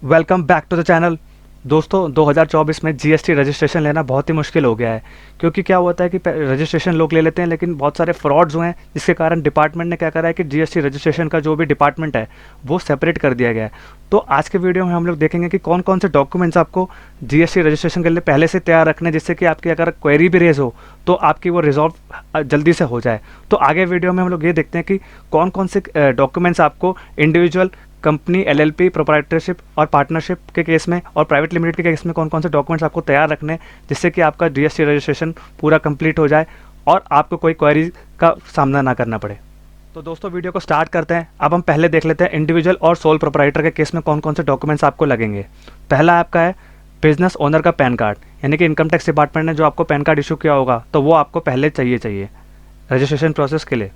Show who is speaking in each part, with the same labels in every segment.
Speaker 1: Welcome back to the channel. दोस्तों 2024 में GST registration लेना बहुत ही मुश्किल हो गया है, क्योंकि क्या होता है कि रजिस्ट्रेशन लोग ले लेते हैं लेकिन बहुत सारे फ्रॉड्स हुए हैं, जिसके कारण डिपार्टमेंट ने क्या करा है कि जीएसटी रजिस्ट्रेशन का जो भी डिपार्टमेंट है वो सेपरेट कर दिया गया है। तो आज के वीडियो में हम लोग देखेंगे कि कौन कौन से डॉक्यूमेंट्स आपको जीएसटी रजिस्ट्रेशन के लिए पहले से तैयार रखने, जिससे कि आपकी अगर क्वेरी भी रेज हो तो आपकी वो रिजॉल्व जल्दी से हो जाए। तो आगे वीडियो में हम लोग ये देखते हैं कि कौन कौन से डॉक्यूमेंट्स आपको इंडिविजुअल, कंपनी, एलएलपी, प्रोप्राइटरशिप और पार्टनरशिप के केस में और प्राइवेट लिमिटेड के केस में कौन कौन से डॉक्यूमेंट्स आपको तैयार रखने, जिससे कि आपका जीएसटी रजिस्ट्रेशन पूरा कंप्लीट हो जाए और आपको कोई क्वेरी का सामना ना करना पड़े। तो दोस्तों वीडियो को स्टार्ट करते हैं। अब हम पहले देख लेते हैं इंडिविजुअल और सोल प्रोप्राइटर के केस में कौन कौन से डॉक्यूमेंट्स आपको लगेंगे। पहला आपका है बिजनेस ओनर का पैन कार्ड, यानी कि इनकम टैक्स डिपार्टमेंट ने जो आपको पैन कार्ड इशू किया होगा तो वो आपको पहले चाहिए रजिस्ट्रेशन प्रोसेस के लिए।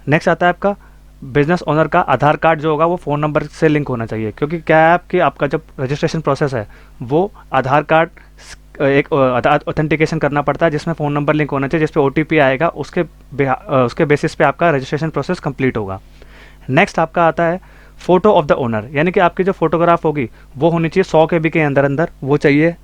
Speaker 1: नेक्स्ट आता है आपका बिजनेस ओनर का आधार कार्ड, जो होगा वो फ़ोन नंबर से लिंक होना चाहिए, क्योंकि क्या है कि आपका जब रजिस्ट्रेशन प्रोसेस है वो आधार कार्ड एक ऑथेंटिकेशन करना पड़ता है, जिसमें फ़ोन नंबर लिंक होना चाहिए, जिस पे ओटीपी आएगा, उसके बेसिस पे आपका रजिस्ट्रेशन प्रोसेस कंप्लीट होगा। नेक्स्ट आपका आता है फ़ोटो ऑफ द ओनर, यानी कि आपकी जो फोटोग्राफ होगी वो होनी चाहिए 100 KB के अंदर अंदर, वो चाहिए।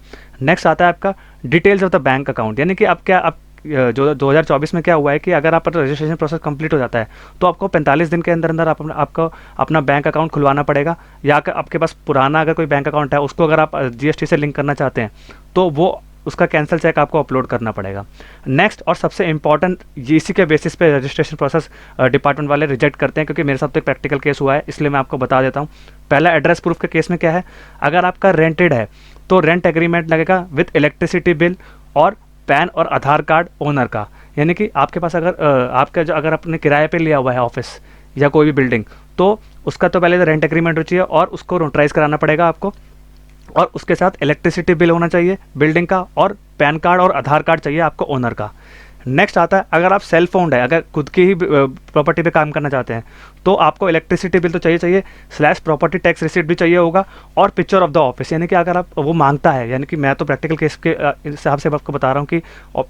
Speaker 1: नेक्स्ट आता है आपका details of the bank account, यानी कि आप जो 2024 में क्या हुआ है कि अगर आप रजिस्ट्रेशन प्रोसेस कंप्लीट हो जाता है तो आपको 45 दिन के अंदर अंदर आपको अपना बैंक अकाउंट खुलवाना पड़ेगा, या आपके पास पुराना अगर कोई बैंक अकाउंट है उसको अगर आप जीएसटी से लिंक करना चाहते हैं तो वो उसका कैंसिल चेक आपको अपलोड करना पड़ेगा। नेक्स्ट और सबसे इंपॉर्टेंट, इसी के बेसिस पे रजिस्ट्रेशन प्रोसेस डिपार्टमेंट वाले रिजेक्ट करते हैं, क्योंकि मेरे साथ तो एक प्रैक्टिकल केस हुआ है, इसलिए मैं आपको बता देता हूँ। पहला एड्रेस प्रूफ के केस में क्या है, अगर आपका रेंटेड है तो रेंट एग्रीमेंट लगेगा विथ इलेक्ट्रिसिटी बिल और पैन और आधार कार्ड ओनर का, यानी कि आपके पास अगर आपने किराए पे लिया हुआ है ऑफिस या कोई भी बिल्डिंग, तो उसका तो पहले रेंट एग्रीमेंट हो चाहिए और उसको नोटराइज कराना पड़ेगा आपको, और उसके साथ इलेक्ट्रिसिटी बिल होना चाहिए बिल्डिंग का, और पैन कार्ड और आधार कार्ड चाहिए आपको ओनर का। नेक्स्ट आता है अगर आप सेल्फ ओन्ड है, अगर खुद की ही प्रॉपर्टी पे काम करना चाहते हैं तो आपको इलेक्ट्रिसिटी बिल तो चाहिए / प्रॉपर्टी टैक्स रिसीट भी चाहिए होगा, और पिक्चर ऑफ द ऑफिस, यानी कि अगर आप वो मांगता है, यानी कि मैं तो प्रैक्टिकल केस के हिसाब से आपको बता रहा हूँ कि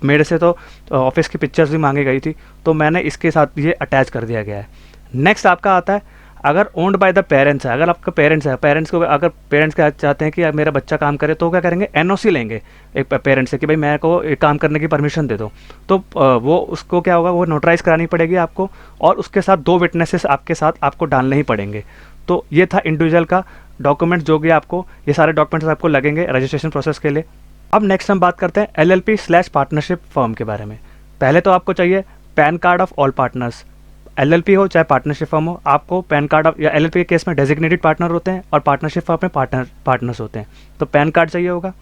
Speaker 1: मेरे से तो ऑफिस की पिक्चर्स भी मांगी गई थी, तो मैंने इसके साथ ये अटैच कर दिया गया है। नेक्स्ट आपका आता है अगर ओन्ड बाय द पेरेंट्स है, अगर आपका पेरेंट्स है, अगर पेरेंट्स क्या चाहते हैं कि मेरा बच्चा काम करे तो क्या करेंगे, एनओसी लेंगे एक पेरेंट्स से कि भाई मेरे को एक काम करने की परमिशन दे दो, तो वो उसको क्या होगा, वो नोटराइज करानी पड़ेगी आपको, और उसके साथ 2 विटनेसेस आपके साथ आपको डालने ही पड़ेंगे। तो ये था इंडिविजुअल का डॉक्यूमेंट, जो कि आपको ये सारे डॉक्यूमेंट्स आपको लगेंगे रजिस्ट्रेशन प्रोसेस के लिए। अब नेक्स्ट हम बात करते हैं LLP/पार्टनरशिप फर्म के बारे में। पहले तो आपको चाहिए pan card of all partners, LLP हो चाहे पार्टनरशिप फर्म हो, आपको पैन कार्ड या एलएलपी के केस में डेजिग्नेटेड पार्टनर होते हैं और पार्टनरशिप फर्म में पार्टनर्स होते हैं, तो पैन कार्ड चाहिए होगा।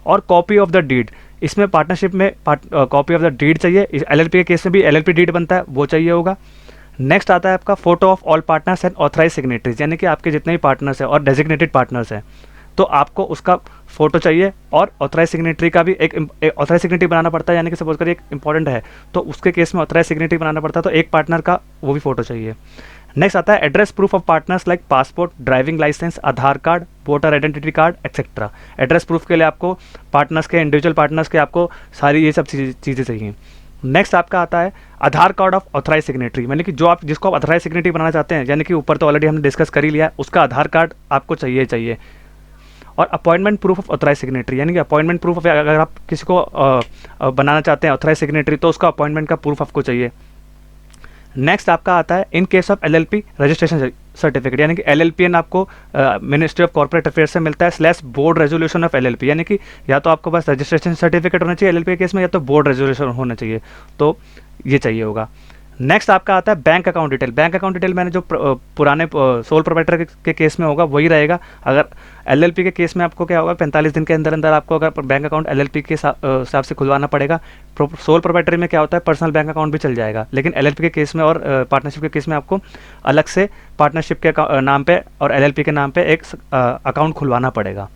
Speaker 1: और कॉपी ऑफ द डीड, इसमें पार्टनरशिप में कॉपी ऑफ द डीड चाहिए, एलएलपी के केस में भी एलएलपी डीड बनता है, वो चाहिए होगा। नेक्स्ट आता है आपका photo of all partners and authorise signatories, यानी कि आपके जितने भी पार्टनर्स हैं और डेजिग्नेटेड पार्टनर्स हैं तो आपको उसका फोटो चाहिए, और ऑथराइज सिग्नेटरी का भी एक ऑथराइज सिग्नेटरी बनाना पड़ता है, यानी कि सपोज करिए एक इंपॉर्टेंट है तो उसके केस में ऑथराइज सिग्नेटरी बनाना पड़ता है, तो एक पार्टनर का वो भी फोटो चाहिए। नेक्स्ट आता है address proof of partners like passport, driving licence, Aadhaar card, voter identity card etcetera. Address proof के लिए आपको पार्टनर्स के, इंडिविजुअल पार्टनर्स के आपको सारी ये सब चीज़ें चाहिए। नेक्स्ट आपका आता है आधार कार्ड ऑफ ऑथराइज सिग्नेटरी, यानी कि जिसको आप ऑथराइज सिग्नेटरी बनाना चाहते हैं, यानी कि ऊपर तो ऑलरेडी हमने डिस्कस कर ही लिया है, उसका आधार कार्ड आपको चाहिए। और appointment proof of authorise signatory, यानी कि अपॉइंटमेंट प्रूफ ऑफ, अगर आप किसी को बनाना चाहते हैं ऑथराइज सिग्नेटरी तो उसका अपॉइंटमेंट का प्रूफ आपको चाहिए। नेक्स्ट आपका आता है in case of LLP registration certificate, यानी कि एलएलपीएन आपको मिनिस्ट्री ऑफ कॉर्पोरेट अफेयर्स से मिलता है / बोर्ड रेजोल्यूशन ऑफ एलएलपी, यानी कि या तो आपको बस रजिस्ट्रेशन सर्टिफिकेट होना चाहिए एलएलपी केस में, या तो बोर्ड रेजोल्यूशन होना चाहिए, तो ये चाहिए होगा। नेक्स्ट आपका आता है bank account detail. Bank account detail मैंने जो पुराने सोल प्रोप्राइटर के केस में होगा वही रहेगा। अगर एलएलपी के केस में आपको क्या होगा, 45 दिन के अंदर अंदर आपको अगर बैंक अकाउंट एलएलपी के हिसाब से खुलवाना पड़ेगा। सोल प्रोप्राइटरी में क्या होता है, पर्सनल बैंक अकाउंट भी चल जाएगा, लेकिन एलएलपी के केस में और पार्टनरशिप के केस में आपको अलग से पार्टनरशिप के नाम पे और एलएलपी के नाम पे एक अकाउंट खुलवाना पड़ेगा।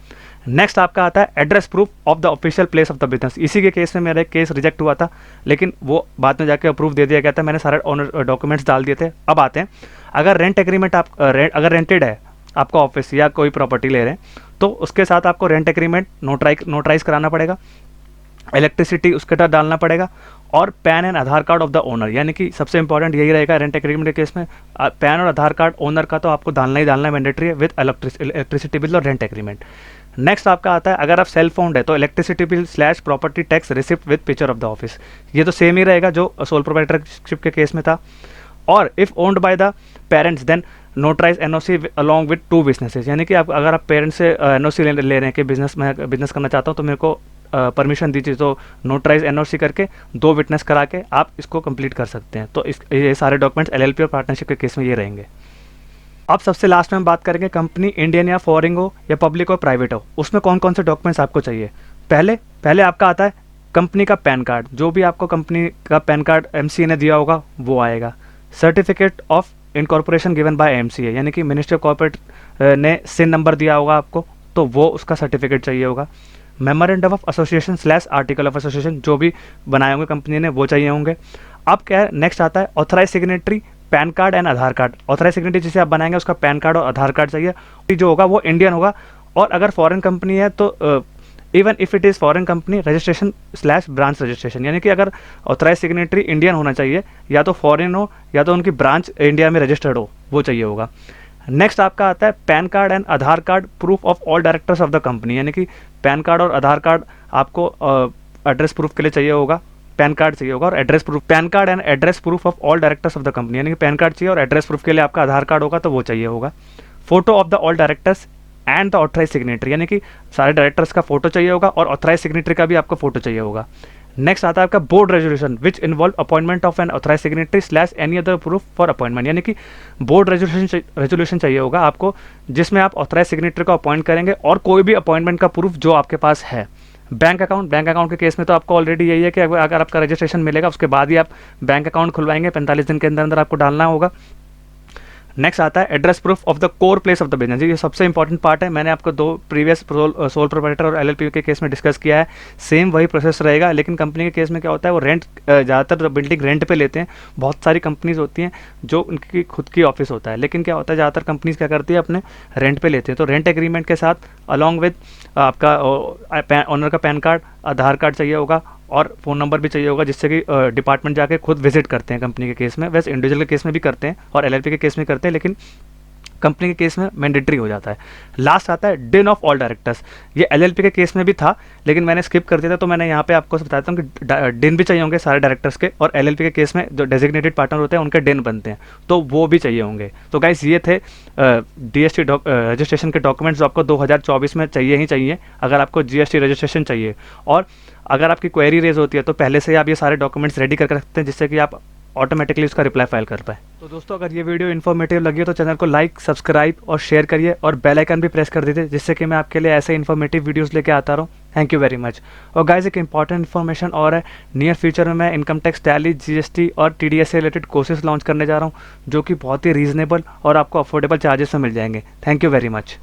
Speaker 1: नेक्स्ट आपका आता है address proof of the official place of the business. इसी के केस में मेरा एक केस रिजेक्ट हुआ था, लेकिन वो बाद में जाके अप्रूव दे दिया गया था, मैंने सारे ऑनर डॉक्यूमेंट्स डाल दिए थे। अब आते हैं अगर रेंट एग्रीमेंट अगर रेंटेड है आपका ऑफिस या कोई प्रॉपर्टी ले रहे हैं तो उसके साथ आपको रेंट एग्रीमेंट नोटराइज कराना पड़ेगा, इलेक्ट्रिसिटी उसके साथ डालना पड़ेगा, और pan and Aadhaar card of the owner, यानी कि सबसे इंपॉर्टेंट यही रहेगा रेंट एग्रीमेंट के केस में, पैन और आधार कार्ड ओनर का तो आपको डालना ही डालना है, मैंडेटरी है, विद इलेक्ट्रिसिटी बिल और रेंट एग्रीमेंट। नेक्स्ट आपका आता है अगर आप सेल्फ ओन्ड है तो electricity bill / property tax receipt with picture of the office, ये तो सेम ही रहेगा जो सोल प्रोप्राइटरशिप के केस में था। और if owned by the parents then notarise NOC along with 2 businesses, यानी कि आप अगर आप पेरेंट्स से एनओसी ले रहे हैं कि बिजनेस करना चाहता हूँ तो मेरे को परमिशन दीजिए, तो नोटराइज एनओसी करके 2 विटनेस करा के आप इसको कंप्लीट कर सकते हैं। तो ये सारे डॉक्यूमेंट्स एलएलपी और पार्टनरशिप के केस में ये रहेंगे। अब सबसे लास्ट में हम बात करेंगे कंपनी इंडियन या फॉरेन हो या पब्लिक हो प्राइवेट हो, उसमें कौन कौन से डॉक्यूमेंट्स आपको चाहिए। पहले आपका आता है कंपनी का पैन कार्ड, जो भी आपको कंपनी का पैन कार्ड एमसीए ने दिया होगा वो आएगा। Certificate of incorporation given by MCA, यानी कि मिनिस्ट्री ऑफ कॉर्पोरेट ने सिन नंबर दिया होगा आपको, तो वो उसका सर्टिफिकेट चाहिए होगा। Memorandum of association / article of association जो भी बनाए होंगे कंपनी ने वो चाहिए होंगे। अब क्या है नेक्स्ट आता है authorise signatory, PAN card and Aadhaar card. Authorise signatory जिसे आप बनाएंगे उसका पैन कार्ड और आधार कार्ड चाहिए, जो होगा वो इंडियन होगा। और अगर फॉरेन कंपनी है तो even if it is foreign company registration / branch registration, यानी कि अगर ऑथराइज सिग्नेटरी इंडियन होना चाहिए, या तो फॉरेन हो या तो उनकी ब्रांच इंडिया में रजिस्टर्ड हो, वो चाहिए होगा। नेक्स्ट आपका आता है pan card and Aadhaar card proof of all directors of the company, यानी कि पैन कार्ड और आधार कार्ड आपको एड्रेस प्रूफ के लिए चाहिए होगा, पैन कार्ड चाहिए होगा और address proof, pan card and address proof of all directors of the company, यानी कि पैन कार्ड चाहिए और एड्रेस प्रूफ के लिए आपका आधार कार्ड होगा तो वो चाहिए होगा। Photo of the all directors and the authorise signatory, यानी कि सारे डायरेक्टर्स का फोटो चाहिए होगा और ऑथराइज सिग्नेटरी का भी आपको फोटो चाहिए होगा। नेक्स्ट आता है आपका board resolution which involve appointment of an authorise signatory / any other proof for appointment, यानी कि बोर्ड रेजोल्यूशन चाहिए होगा आपको जिसमें आप ऑथराइज सिग्नेटरी को अपॉइंट करेंगे और कोई भी अपॉइंटमेंट का प्रूफ जो आपके पास है। बैंक अकाउंट के केस में तो आपको ऑलरेडी यही है कि अगर आपका रजिस्ट्रेशन मिलेगा उसके बाद ही आप बैंक अकाउंट खुलवाएंगे, 45 दिन के अंदर अंदर आपको डालना होगा। नेक्स्ट आता है address proof of the core place of the business, ये सबसे इंपॉर्टेंट पार्ट है। मैंने आपको 2 प्रीवियस सोल प्रोप्राइटर और एलएलपी के केस में डिस्कस किया है, सेम वही प्रोसेस रहेगा, लेकिन कंपनी के केस में क्या होता है वो रेंट, ज़्यादातर बिल्डिंग रेंट पे लेते हैं। बहुत सारी कंपनीज होती हैं जो उनकी खुद की ऑफिस होता है, लेकिन क्या होता है ज़्यादातर कंपनीज क्या करती है अपने रेंट पे लेते हैं। तो रेंट एग्रीमेंट के साथ अलॉन्ग विद आपका ओनर का पैन कार्ड, आधार कार्ड चाहिए होगा और फ़ोन नंबर भी चाहिए होगा, जिससे कि डिपार्टमेंट जाके खुद विजिट करते हैं कंपनी के केस में। वैसे इंडिविजुअल के केस में भी करते हैं और एलएलपी के केस में करते हैं, लेकिन कंपनी के केस में मैंडेटरी हो जाता है। लास्ट आता है डिन ऑफ ऑल डायरेक्टर्स, ये एलएलपी के केस में भी था लेकिन मैंने स्किप कर दिया था, तो मैंने यहाँ पे आपको बताता हूँ कि डिन भी चाहिए होंगे सारे डायरेक्टर्स के, और एलएलपी के केस में जो डेजिग्नेटेड पार्टनर होते हैं उनके डिन बनते हैं, तो वो भी चाहिए होंगे। तो गाइस ये थे जीएसटी रजिस्ट्रेशन के डॉक्यूमेंट्स जो आपको 2024 में चाहिए ही चाहिए अगर आपको जीएसटी रजिस्ट्रेशन चाहिए। और अगर आपकी क्वेरी रेज होती है तो पहले से आप ये सारे डॉक्यूमेंट्स रेडी करके रखते हैं, जिससे कि आप ऑटोमेटिकली उसका रिप्लाई फाइल कर पाए। तो दोस्तों अगर ये वीडियो इन्फॉर्मेटिव लगी हो तो चैनल को लाइक, सब्सक्राइब और शेयर करिए और बेल आइकन भी प्रेस कर दीजिए, जिससे कि मैं आपके लिए ऐसे इन्फॉर्मेटिव वीडियोस लेके आता रहूँ। Thank you very much. और गाइस एक इंपॉर्टेंट इन्फॉर्मेशन और है, नियर फ्यूचर में मैं इनकम टैक्स, टैली, जीएसटी और टीडीएस से रिलेटेड कोर्सेज लॉन्च करने जा रहा हूँ, जो कि बहुत ही रीजनेबल और आपको अफोर्डेबल चार्जेस में मिल जाएंगे। Thank you very much.